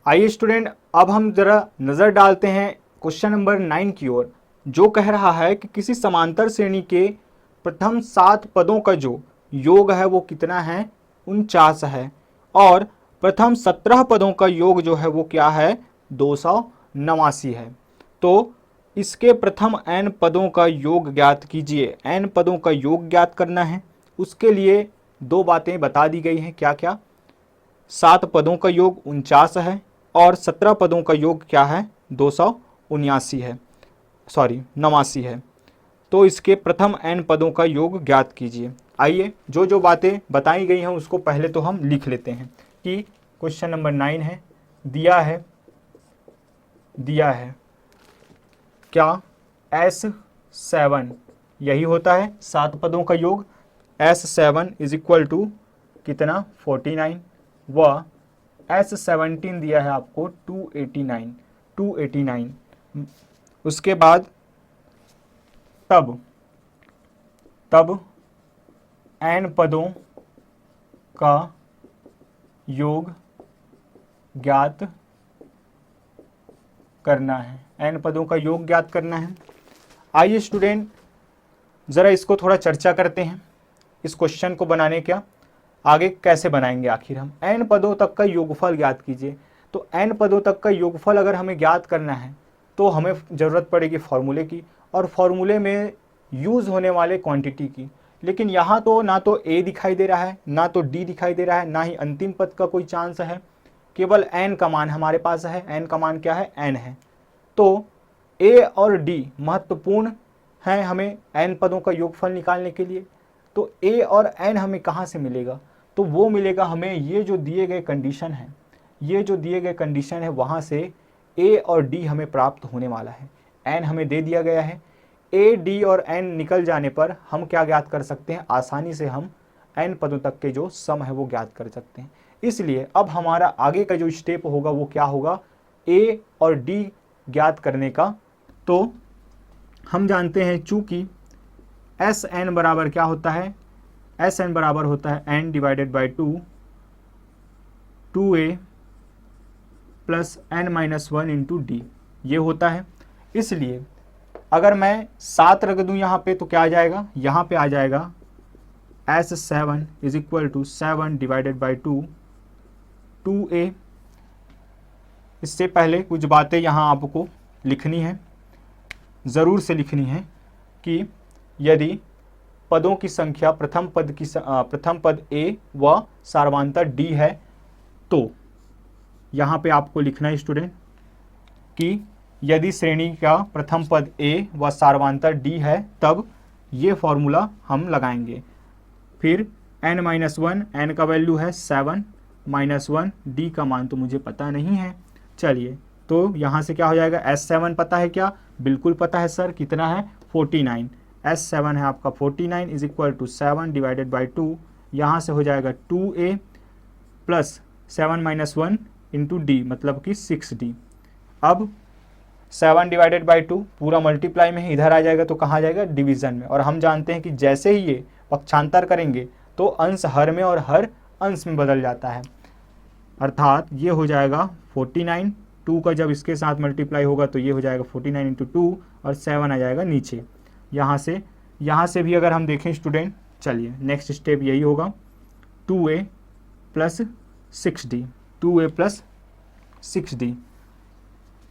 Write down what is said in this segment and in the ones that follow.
आइए स्टूडेंट, अब हम जरा नज़र डालते हैं क्वेश्चन नंबर 9 की ओर, जो कह रहा है कि किसी समांतर श्रेणी के प्रथम 7 पदों का जो योग है वो कितना है, 49 है, और प्रथम 17 पदों का योग जो है वो क्या है, 289 है। तो इसके प्रथम n पदों का योग ज्ञात कीजिए। n पदों का योग ज्ञात करना है, उसके लिए दो बातें बता दी गई हैं। क्या क्या? 7 पदों का योग 49 है और 17 पदों का योग क्या है, 279 है, सॉरी 89 है। तो इसके प्रथम n पदों का योग ज्ञात कीजिए। आइए जो जो बातें बताई गई हैं उसको पहले तो हम लिख लेते हैं कि क्वेश्चन नंबर 9 है, दिया है क्या, S7 यही होता है 7 पदों का योग। S7 इज इक्वल टू कितना, 49, व S17 दिया है आपको 289। उसके बाद तब n पदों का योग ज्ञात करना है, n पदों का योग ज्ञात करना है। आइए स्टूडेंट ज़रा इसको थोड़ा चर्चा करते हैं, इस क्वेश्चन को बनाने क्या आगे कैसे बनाएंगे आखिर हम। n पदों तक का योगफल ज्ञात कीजिए। तो n पदों तक का योगफल अगर हमें ज्ञात करना है तो हमें ज़रूरत पड़ेगी फॉर्मूले की, और फॉर्मूले में यूज़ होने वाले क्वांटिटी की। लेकिन यहाँ तो ना तो a दिखाई दे रहा है, ना तो d दिखाई दे रहा है, ना ही अंतिम पद का कोई चांस है, केवल n का मान हमारे पास है। n का मान क्या है, n है। तो a और d महत्वपूर्ण हैं हमें n पदों का योगफल निकालने के लिए। तो a और n हमें कहाँ से मिलेगा, तो वो मिलेगा हमें ये जो दिए गए कंडीशन है, वहाँ से a और d हमें प्राप्त होने वाला है। n हमें दे दिया गया है, a, d और n निकल जाने पर हम क्या ज्ञात कर सकते हैं, आसानी से हम n पदों तक के जो सम है वो ज्ञात कर सकते हैं। इसलिए अब हमारा आगे का जो स्टेप होगा वो क्या होगा, a और d ज्ञात करने का। तो हम जानते हैं चूंकि Sn बराबर क्या होता है, Sn बराबर होता है n divided by 2a plus n-1 into D, ये होता है। इसलिए अगर मैं 7 रख दूं यहाँ पे तो क्या आ जाएगा, यहाँ पे आ जाएगा S7 is equal to 7 divided by 2a। इससे पहले कुछ बातें यहाँ आपको लिखनी है, ज़रूर से लिखनी है कि यदि पदों की संख्या प्रथम पद a व सार्वधातुक d है, तो यहाँ पे आपको लिखना है स्टूडेंट कि यदि श्रेणी का प्रथम पद a व सार्वधातुक d है तब ये फॉर्मूला हम लगाएंगे। फिर n-1, n का वैल्यू है 7, -1, d का मान तो मुझे पता नहीं है। चलिए तो यहाँ से क्या हो जाएगा, S7 पता है क्या, बिल्कुल पता है सर, कितना है 49। S7 है आपका 49 is equal to 7 divided by 2, यहाँ से हो जाएगा 2a प्लस 7-1 इंटू डी मतलब कि 6d। अब 7 डिवाइडेड बाई 2 पूरा मल्टीप्लाई में ही इधर आ जाएगा, तो कहाँ जाएगा, डिवीज़न में। और हम जानते हैं कि जैसे ही ये पक्षांतर करेंगे तो अंश हर में और हर अंश में बदल जाता है, अर्थात ये हो जाएगा 49, 2 का जब इसके साथ मल्टीप्लाई होगा तो ये हो जाएगा 49 इंटू 2 और 7 आ जाएगा नीचे। यहाँ से भी अगर हम देखें स्टूडेंट, चलिए नेक्स्ट स्टेप यही होगा, 2a plus 6d, 2a plus 6d।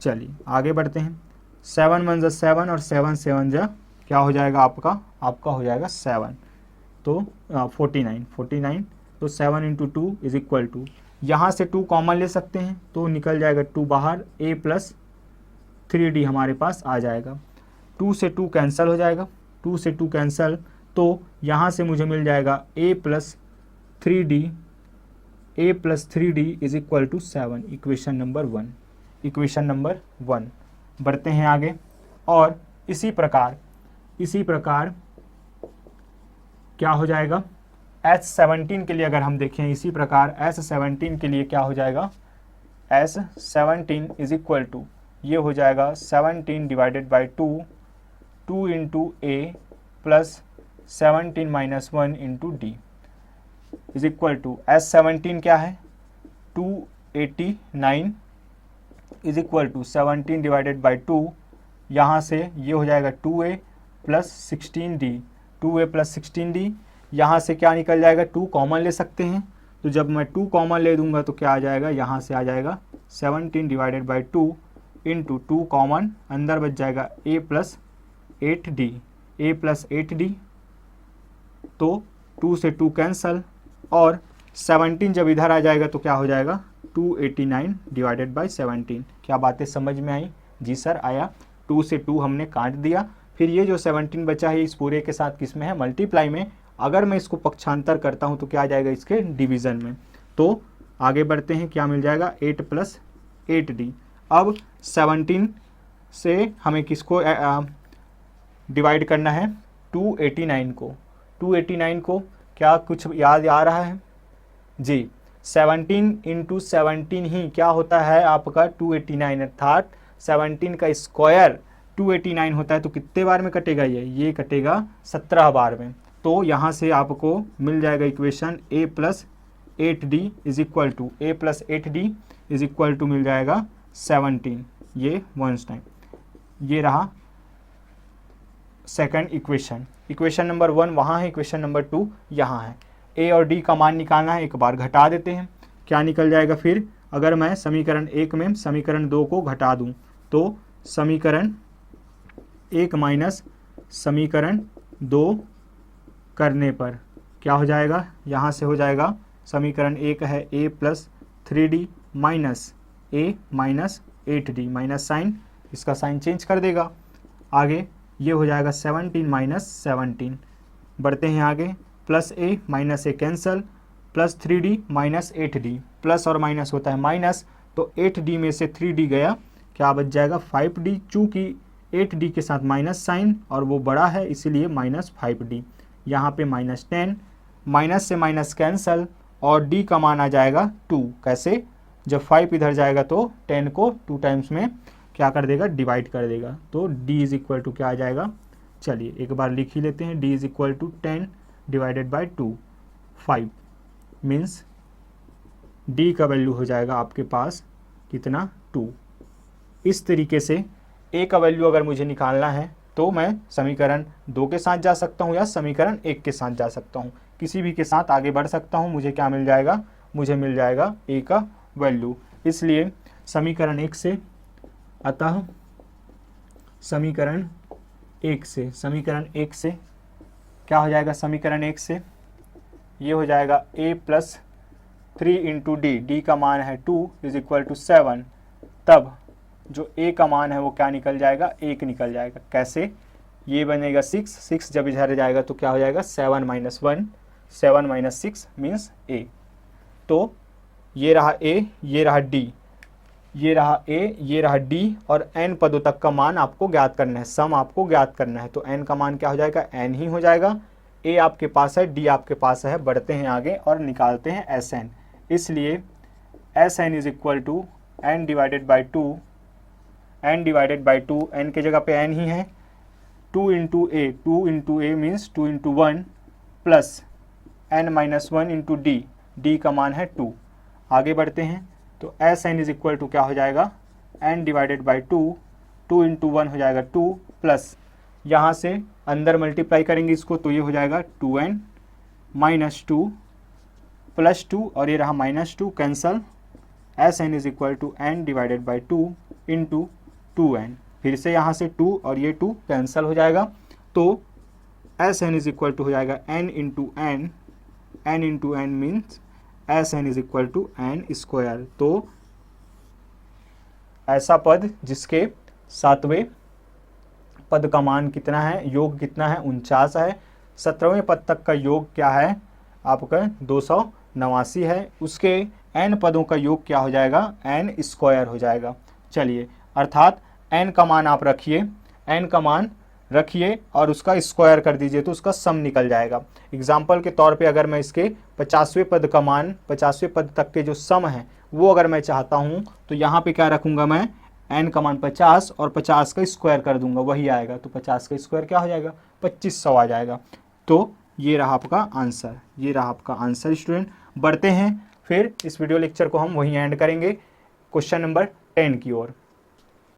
चलिए आगे बढ़ते हैं, 7 × 7 और 7 क्या हो जाएगा आपका हो जाएगा 7, तो 49, तो 7 इंटू 2 इज इक्वल टू, यहाँ से 2 कॉमन ले सकते हैं तो निकल जाएगा 2 बाहर, a प्लस 3d हमारे पास आ जाएगा। 2 से 2 कैंसिल हो जाएगा, 2 से 2 कैंसिल, तो यहाँ से मुझे मिल जाएगा a plus 3d is equal to 7, equation number 1। बढ़ते हैं आगे, और इसी प्रकार क्या हो जाएगा, S17 के लिए अगर हम देखें, इसी प्रकार S17 के लिए क्या हो जाएगा, S17 इज इक्वल टू, ये हो जाएगा 17 divided by 2 into a plus 17-1 into D is equal to, S17 क्या है 289 is equal to 17 divided by 2, यहाँ से ये हो जाएगा 2a plus 16d, 2a plus 16d, यहाँ से क्या निकल जाएगा 2 कॉमन ले सकते हैं, तो जब मैं 2 कॉमन ले दूंगा तो क्या आ जाएगा, यहाँ से आ जाएगा 17 डिवाइडेड बाई 2 इंटू 2 कॉमन, अंदर बच जाएगा a plus 8d, a plus 8d, तो 2 से 2 कैंसल, और 17 जब इधर आ जाएगा तो क्या हो जाएगा 289 डिवाइडेड बाई 17। क्या बातें समझ में आई? जी सर आया। 2 से 2 हमने काट दिया, फिर ये जो 17 बचा है इस पूरे के साथ किस में है, मल्टीप्लाई में। अगर मैं इसको पक्षांतर करता हूँ तो क्या आ जाएगा इसके डिवीज़न में। तो आगे बढ़ते हैं, क्या मिल जाएगा 8 प्लस 8d। अब 17 से हमें किसको डिवाइड करना है, 289 को। 289 को क्या कुछ याद आ रहा है जी, 17 इंटू 17 ही क्या होता है आपका 289, अर्थात 17 का स्क्वायर 289 होता है। तो कितने बार में कटेगा ये कटेगा 17 बार में। तो यहाँ से आपको मिल जाएगा equation a plus 8d is equal to, a plus 8d is equal to मिल जाएगा 17, ये वंस टाइम। ये रहा सेकंड इक्वेशन। इक्वेशन नंबर 1 वहाँ है, इक्वेशन नंबर 2 यहाँ है। a और d का मान निकालना है, एक बार घटा देते हैं, क्या निकल जाएगा फिर। अगर मैं समीकरण 1 में समीकरण 2 को घटा दूं तो समीकरण 1 माइनस समीकरण 2 करने पर क्या हो जाएगा, यहाँ से हो जाएगा समीकरण 1 है a plus 3d minus a minus 8d, minus sign, इसका साइन चेंज कर देगा। आगे ये हो जाएगा 17 माइनस 17, बढ़ते हैं आगे, plus a minus a cancel, plus 3d minus 8d, plus और माइनस होता है माइनस, तो 8d में से 3d गया, क्या बच जाएगा 5d, चूँकि 8d के साथ माइनस साइन और वो बड़ा है इसीलिए माइनस 5d, यहाँ पे माइनस 10, माइनस से माइनस कैंसल और d का मान आ जाएगा 2। कैसे, जब 5 इधर जाएगा तो 10 को 2 टाइम्स में क्या कर देगा, डिवाइड कर देगा, तो d इज इक्वल टू क्या आ जाएगा, चलिए एक बार लिख ही लेते हैं, d is equal to 10 divided by 2, 5 means d का वैल्यू हो जाएगा आपके पास कितना, 2। इस तरीके से a का वैल्यू अगर मुझे निकालना है तो मैं समीकरण 2 के साथ जा सकता हूँ या समीकरण 1 के साथ जा सकता हूँ, किसी भी के साथ आगे बढ़ सकता हूँ। मुझे क्या मिल जाएगा, मुझे मिल जाएगा a का वैल्यू, इसलिए समीकरण 1 से, अतः समीकरण 1 से क्या हो जाएगा, समीकरण 1 से ये हो जाएगा a प्लस 3 इंटू d का मान है 2 इज इक्वल टू 7, तब जो a का मान है वो क्या निकल जाएगा, 1 निकल जाएगा। कैसे, ये बनेगा 6 जब इधर जाएगा तो क्या हो जाएगा 7 माइनस 1, 7 माइनस 6 मीन्स a। तो ये रहा a, ये रहा d, ये रहा a, ये रहा d, और n पदों तक का मान आपको ज्ञात करना है, सम आपको ज्ञात करना है। तो n का मान क्या हो जाएगा, n ही हो जाएगा। a आपके पास है, d आपके पास है, बढ़ते हैं आगे और निकालते हैं Sn। इसलिए Sn is equal to n divided by 2, n divided by 2, n के जगह पे n ही है, 2 into a means 2 into 1 plus n minus 1 into d का मान है 2। आगे बढ़ते हैं तो Sn इज इक्वल टू क्या हो जाएगा, n डिवाइडेड बाई 2, 2 इंटू 1 हो जाएगा 2, प्लस यहाँ से अंदर मल्टीप्लाई करेंगे इसको तो ये हो जाएगा 2n माइनस 2 प्लस 2, और ये रहा minus 2 cancel, Sn is equal to n divided by 2 into 2n, फिर से यहाँ से 2 और ये 2 कैंसल हो जाएगा, तो Sn इज इक्वल टू हो जाएगा n into n means Sn is equal to n square. तो ऐसा पद जिसके 7वें पद का मान कितना है, योग कितना है, 49 है, 17वें पद तक का योग क्या है आपका 289 है, उसके n पदों का योग क्या हो जाएगा, n स्क्वायर हो जाएगा। चलिए, अर्थात n का मान आप रखिए, n का मान रखिए और उसका स्क्वायर कर दीजिए तो उसका सम निकल जाएगा। एग्जाम्पल के तौर पे अगर मैं इसके 50वें पद का मान, 50वें पद तक के जो सम है वो अगर मैं चाहता हूँ तो यहाँ पे क्या रखूँगा मैं, n का मान 50 और 50 का स्क्वायर कर दूंगा, वही आएगा, तो 50 का स्क्वायर क्या हो जाएगा, 2500 आ जाएगा। तो ये रहा आपका आंसर, ये रहा आपका आंसर स्टूडेंट। बढ़ते हैं फिर इस वीडियो लेक्चर को हम वहीं एंड करेंगे। क्वेश्चन नंबर 10 की ओर।